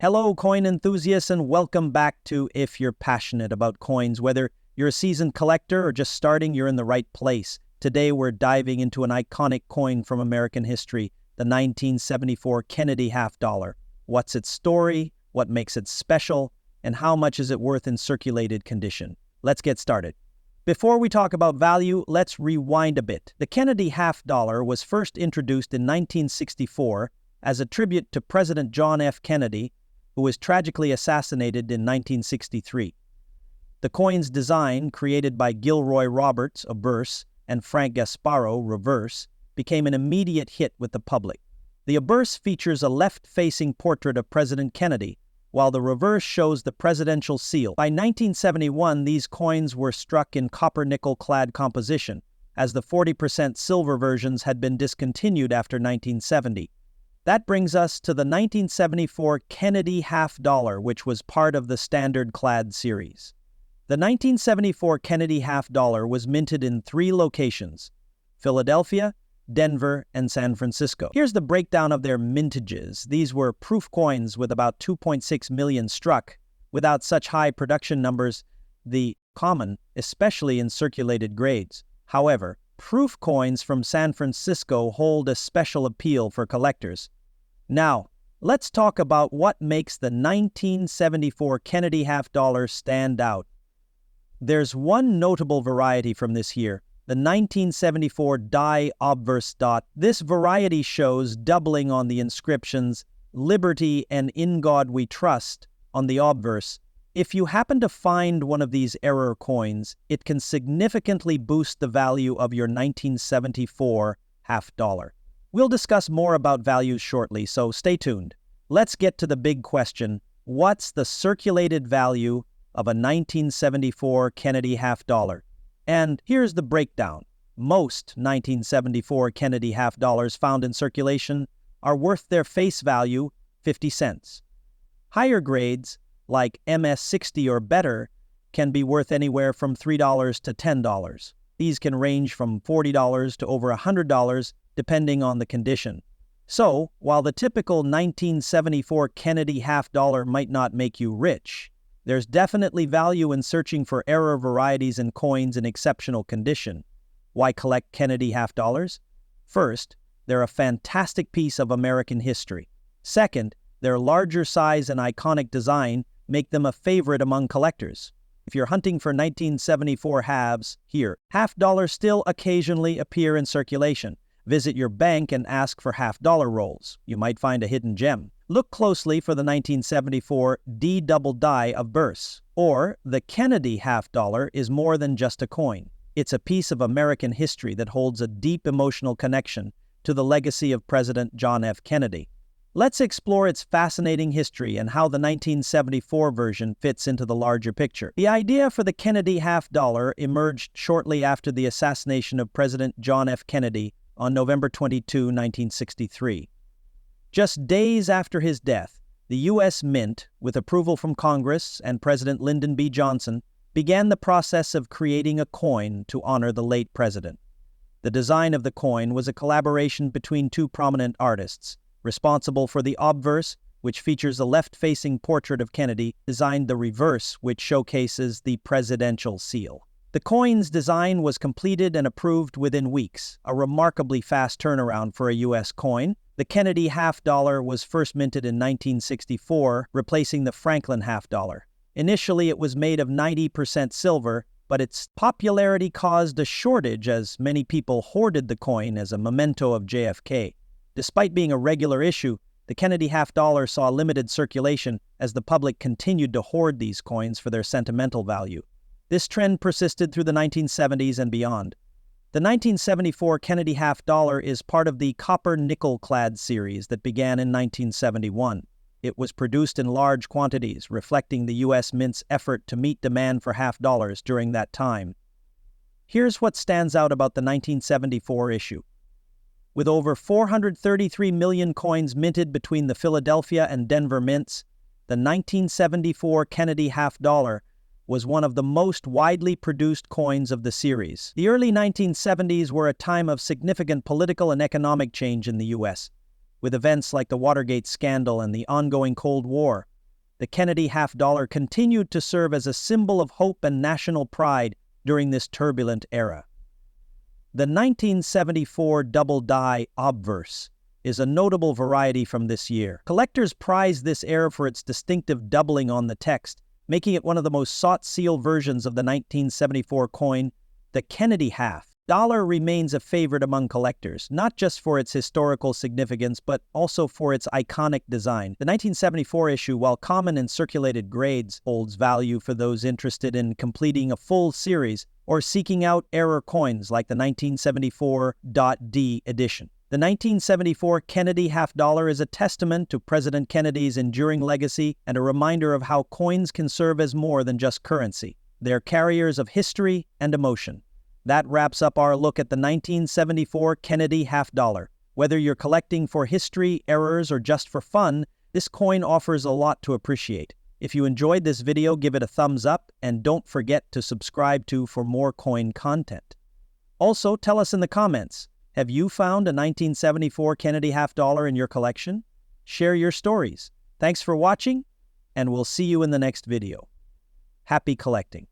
Hello, coin enthusiasts, and welcome back to If You're Passionate About Coins. Whether you're a seasoned collector or just starting, you're in the right place. Today, we're diving into an iconic coin from American history, the 1974 Kennedy half dollar. What's its story, what makes it special, and how much is it worth in circulated condition? Let's get started. Before we talk about value, let's rewind a bit. The Kennedy half dollar was first introduced in 1964 as a tribute to President John F. Kennedy, who was tragically assassinated in 1963. The coin's design, created by Gilroy Roberts, obverse, and Frank Gasparro, reverse, became an immediate hit with the public. The obverse features a left-facing portrait of President Kennedy, while the reverse shows the presidential seal. By 1971, these coins were struck in copper-nickel-clad composition, as the 40% silver versions had been discontinued after 1970. That brings us to the 1974 Kennedy half dollar, which was part of the standard clad series. The 1974 Kennedy half dollar was minted in 3 locations: Philadelphia, Denver, and San Francisco. Here's the breakdown of their mintages. These were proof coins with about 2.6 million struck. Without such high production numbers, the common, especially in circulated grades. However, proof coins from San Francisco hold a special appeal for collectors. Now, let's talk about what makes the 1974 Kennedy half dollar stand out. There's one notable variety from this year, the 1974 die obverse dot. This variety shows doubling on the inscriptions "Liberty" and "In God We Trust" on the obverse. If you happen to find one of these error coins, it can significantly boost the value of your 1974 half dollar. We'll discuss more about values shortly, so stay tuned. Let's get to the big question: what's the circulated value of a 1974 Kennedy half dollar? And here's the breakdown. Most 1974 Kennedy half dollars found in circulation are worth their face value, 50 cents. Higher grades, like MS-60 or better, can be worth anywhere from $3 to $10. These can range from $40 to over $100, depending on the condition. So, while the typical 1974 Kennedy half dollar might not make you rich, there's definitely value in searching for error varieties and coins in exceptional condition. Why collect Kennedy half dollars? First, they're a fantastic piece of American history. Second, their larger size and iconic design make them a favorite among collectors. If you're hunting for 1974 halves, here, half dollars still occasionally appear in circulation. Visit your bank and ask for half dollar rolls. You might find a hidden gem. Look closely for the 1974 D double die obverse, or the Kennedy half dollar is more than just a coin. It's a piece of American history that holds a deep emotional connection to the legacy of President John F. Kennedy. Let's explore its fascinating history and how the 1974 version fits into the larger picture. The idea for the Kennedy half dollar emerged shortly after the assassination of President John F. Kennedy on November 22, 1963. Just days after his death, the U.S. Mint, with approval from Congress and President Lyndon B. Johnson, began the process of creating a coin to honor the late president. The design of the coin was a collaboration between 2 prominent artists. Responsible for the obverse, which features a left-facing portrait of Kennedy, designed the reverse, which showcases the presidential seal. The coin's design was completed and approved within weeks, a remarkably fast turnaround for a U.S. coin. The Kennedy half dollar was first minted in 1964, replacing the Franklin half dollar. Initially, it was made of 90% silver, but its popularity caused a shortage as many people hoarded the coin as a memento of JFK. Despite being a regular issue, the Kennedy half dollar saw limited circulation as the public continued to hoard these coins for their sentimental value. This trend persisted through the 1970s and beyond. The 1974 Kennedy half dollar is part of the copper-nickel-clad series that began in 1971. It was produced in large quantities, reflecting the U.S. Mint's effort to meet demand for half dollars during that time. Here's what stands out about the 1974 issue. With over 433 million coins minted between the Philadelphia and Denver mints, the 1974 Kennedy half dollar was one of the most widely produced coins of the series. The early 1970s were a time of significant political and economic change in the U.S. with events like the Watergate scandal and the ongoing Cold War. The Kennedy half-dollar continued to serve as a symbol of hope and national pride during this turbulent era. The 1974 double die obverse is a notable variety from this year. Collectors prize this era for its distinctive doubling on the text, making it one of the most sought-seal versions of the 1974 coin. The Kennedy half-dollar remains a favorite among collectors, not just for its historical significance, but also for its iconic design. The 1974 issue, while common in circulated grades, holds value for those interested in completing a full series or seeking out rarer coins like the 1974.D edition. The 1974 Kennedy half-dollar is a testament to President Kennedy's enduring legacy and a reminder of how coins can serve as more than just currency. They're carriers of history and emotion. That wraps up our look at the 1974 Kennedy half-dollar. Whether you're collecting for history, errors, or just for fun, this coin offers a lot to appreciate. If you enjoyed this video, give it a thumbs up and don't forget to subscribe for more coin content. Also, tell us in the comments, have you found a 1974 Kennedy half-dollar in your collection? Share your stories. Thanks for watching, and we'll see you in the next video. Happy collecting!